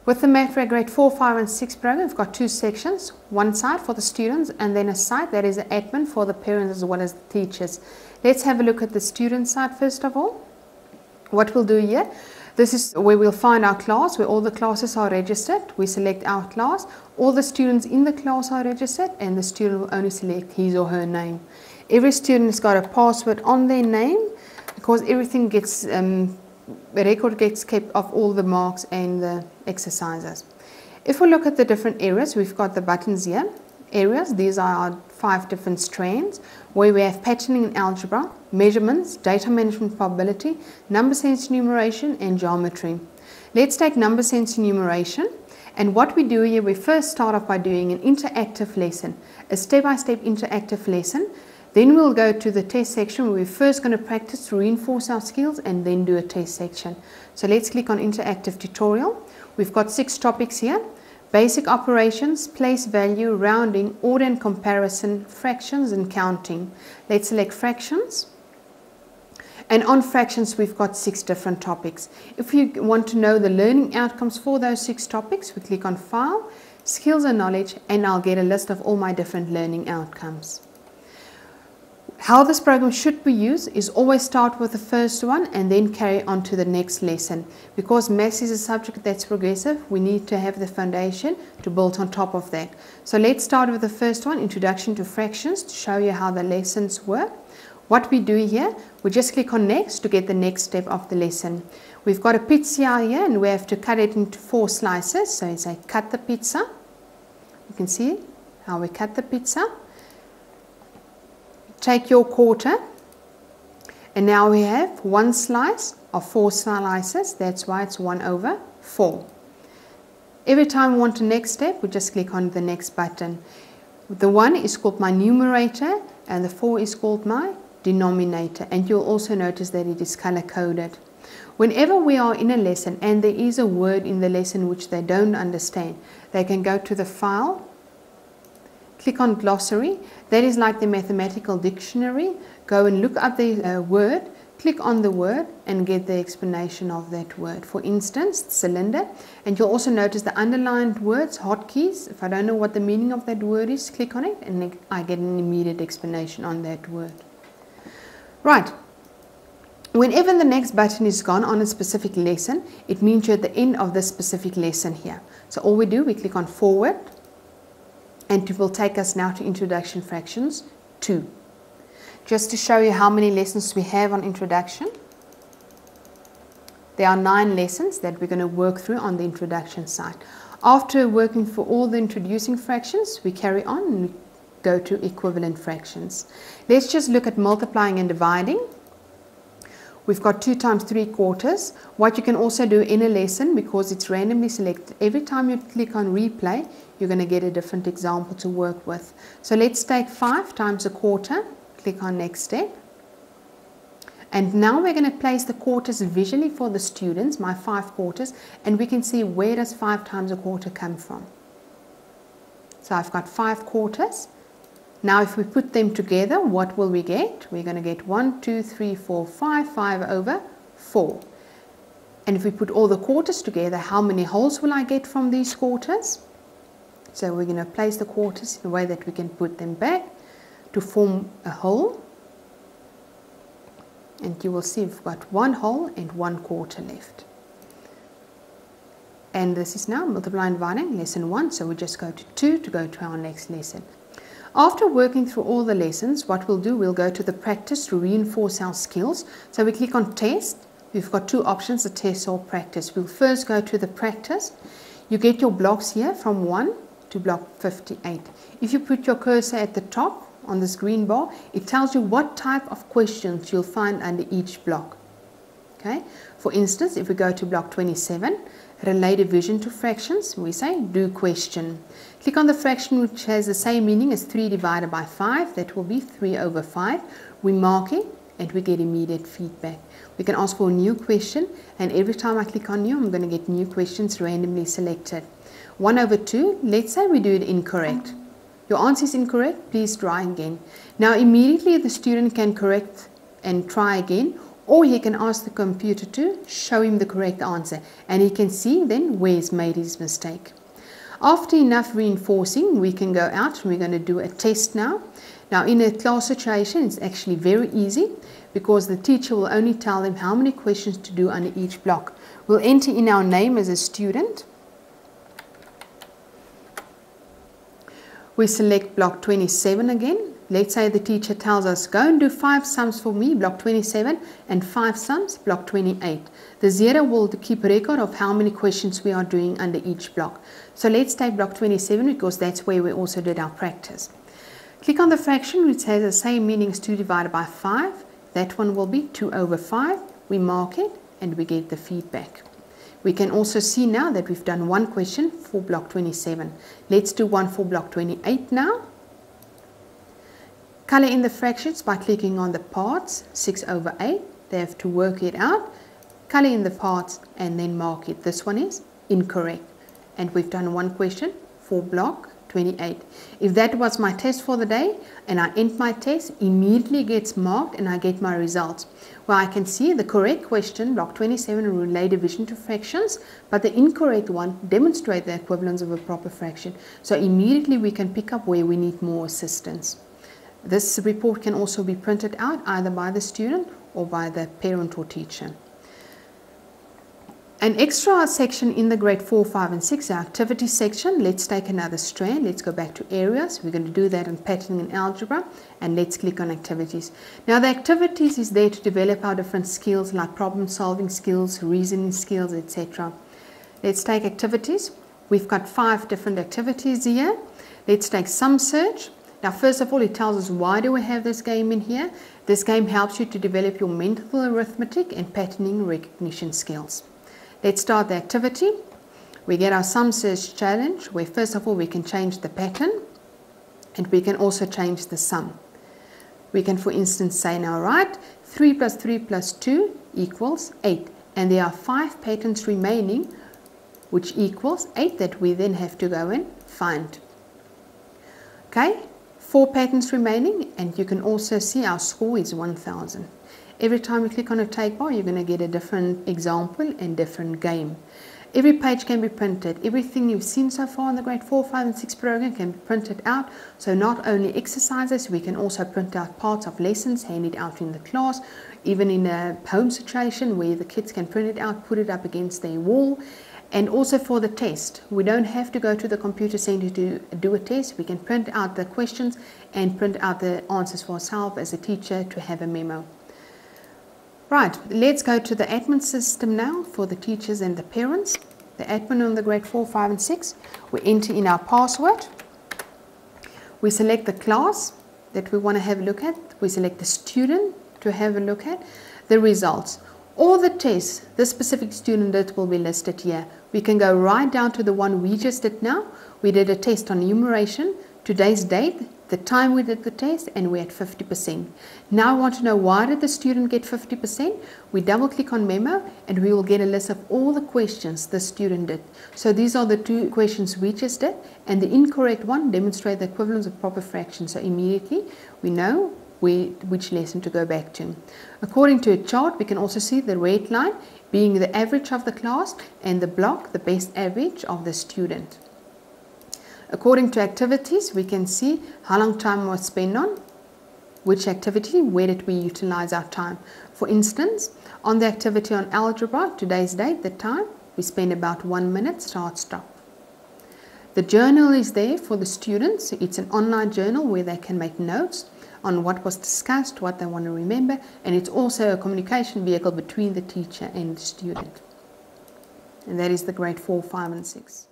With the Mathway Grade 4, 5 and 6 program, we've got two sections. One side for the students and then a side that is admin for the parents as well as the teachers. Let's have a look at the student side first of all. What we'll do here, this is where we'll find our class, where all the classes are registered. We select our class, all the students in the class are registered, and the student will only select his or her name. Every student has got a password on their name because everything gets, a record gets kept of all the marks and the exercises. If we look at the different areas, we've got the buttons here. Areas, these are our 5 different strands where we have patterning in algebra, measurements, data management probability, number sense enumeration and geometry. Let's take number sense enumeration, and what we do here, we first start off by doing an interactive lesson, a step-by-step interactive lesson. Then we'll go to the test section where we're first going to practice to reinforce our skills and then do a test section. So let's click on interactive tutorial. We've got 6 topics here. Basic operations, place value, rounding, order and comparison, fractions and counting. Let's select fractions. And on fractions, we've got 6 different topics. If you want to know the learning outcomes for those 6 topics, we click on File, Skills and Knowledge, and I'll get a list of all my different learning outcomes. How this program should be used is always start with the first one and then carry on to the next lesson. Because maths is a subject that's progressive, we need to have the foundation to build on top of that. So let's start with the first one, Introduction to Fractions, to show you how the lessons work. What we do here, we just click on Next to get the next step of the lesson. We've got a pizza here and we have to cut it into 4 slices. So it's like cut the pizza. You can see how we cut the pizza. Take your quarter, and now we have 1 slice of 4 slices. That's why it's 1/4. Every time we want the next step, we just click on the next button. The 1 is called my numerator and the 4 is called my denominator, and you'll also notice that it is color coded. Whenever we are in a lesson and there is a word in the lesson which they don't understand, they can go to the file, click on glossary. That is like the mathematical dictionary. Go and look up the word, click on the word and get the explanation of that word. For instance, cylinder, and you'll also notice the underlined words, hotkeys. If I don't know what the meaning of that word is, click on it and I get an immediate explanation on that word. Right. Whenever the next button is gone on a specific lesson, it means you're at the end of this specific lesson here. So all we do, we click on forward, and it will take us now to Introduction Fractions 2. Just to show you how many lessons we have on Introduction. There are 9 lessons that we're going to work through on the introduction side. After working for all the introducing fractions, we carry on and we go to equivalent fractions. Let's just look at multiplying and dividing. We've got 2 times 3/4. What you can also do in a lesson, because it's randomly selected, every time you click on replay, you're going to get a different example to work with. So let's take 5 times 1/4, click on next step. And now we're going to place the quarters visually for the students, my 5 quarters, and we can see where does 5 times 1/4 come from. So I've got 5 quarters. Now if we put them together, what will we get? We're going to get 1, 2, 3, 4, 5, 5/4. And if we put all the quarters together, how many wholes will I get from these quarters? So we're going to place the quarters in a way that we can put them back to form a whole. And you will see we've got 1 whole and 1/4 left. And this is now multiplying and dividing, lesson 1. So we just go to 2 to go to our next lesson. After working through all the lessons, what we'll do, we'll go to the practice to reinforce our skills. So we click on test. We've got 2 options, the test or practice. We'll first go to the practice. You get your blocks here from 1 to block 58. If you put your cursor at the top on this green bar, it tells you what type of questions you'll find under each block. Okay. For instance, if we go to block 27, relate division to fractions, we say do question. Click on the fraction which has the same meaning as 3 divided by 5, that will be 3/5. We mark it and we get immediate feedback. We can ask for a new question, and every time I click on new, I'm going to get new questions randomly selected. 1/2, let's say we do it incorrect. Your answer is incorrect, please try again. Now immediately the student can correct and try again, or he can ask the computer to show him the correct answer, and he can see then where he's made his mistake. After enough reinforcing, we can go out and we're going to do a test now. Now in a class situation, it's actually very easy because the teacher will only tell them how many questions to do under each block. We'll enter in our name as a student. We select block 27 again. Let's say the teacher tells us, go and do 5 sums for me, block 27, and 5 sums, block 28. The 0 will keep record of how many questions we are doing under each block. So let's take block 27 because that's where we also did our practice. Click on the fraction which has the same meaning as 2 divided by 5. That one will be 2 over 5. We mark it and we get the feedback. We can also see now that we've done one question for block 27. Let's do one for block 28 now. Color in the fractions by clicking on the parts, 6 over 8. They have to work it out. Color in the parts and then mark it. This one is incorrect. And we've done one question for block 28. If that was my test for the day and I end my test, immediately gets marked and I get my results. Well, I can see the correct question, block 27, relay division to fractions, but the incorrect one demonstrate the equivalence of a proper fraction. So immediately we can pick up where we need more assistance. This report can also be printed out either by the student or by the parent or teacher. An extra section in the grade 4, 5 and 6, our activity section. Let's take another strand. Let's go back to areas. We're going to do that in patterning and algebra, and let's click on activities. Now the activities is there to develop our different skills like problem solving skills, reasoning skills, etc. Let's take activities. We've got 5 different activities here. Let's take sum search. Now first of all, it tells us why do we have this game in here. This game helps you to develop your mental arithmetic and patterning recognition skills. Let's start the activity. We get our sum search challenge where first of all we can change the pattern and we can also change the sum. We can for instance say now, right, 3 plus 3 plus 2 equals 8, and there are 5 patterns remaining which equals 8 that we then have to go and find. Okay, 4 patterns remaining, and you can also see our score is 1000. Every time you click on a take bar, you're going to get a different example and different game. Every page can be printed. Everything you've seen so far in the grade 4, 5 and 6 program can be printed out. So not only exercises, we can also print out parts of lessons, hand it out in the class, even in a home situation where the kids can print it out, put it up against their wall. And also for the test, we don't have to go to the computer center to do a test. We can print out the questions and print out the answers for ourselves as a teacher to have a memo. Right, let's go to the admin system now for the teachers and the parents. The admin on the grade 4, 5 and 6. We enter in our password. We select the class that we want to have a look at. We select the student to have a look at. The results. All the tests this specific student did will be listed here. We can go right down to the one we just did now. We did a test on enumeration, today's date, the time we did the test, and we had 50%. Now I want to know why did the student get 50%? We double click on memo and we will get a list of all the questions the student did. So these are the 2 questions we just did, and the incorrect one demonstrates the equivalence of proper fractions. So immediately we know which lesson to go back to. According to a chart, we can also see the red line being the average of the class and the block the best average of the student. According to activities, we can see how long time was spent on which activity, where did we utilize our time. For instance, on the activity on algebra, today's date, the time, we spend about 1 minute, start, stop. The journal is there for the students. It's an online journal where they can make notes on what was discussed, what they want to remember, and it's also a communication vehicle between the teacher and the student. And that is the grade 4, 5 and 6.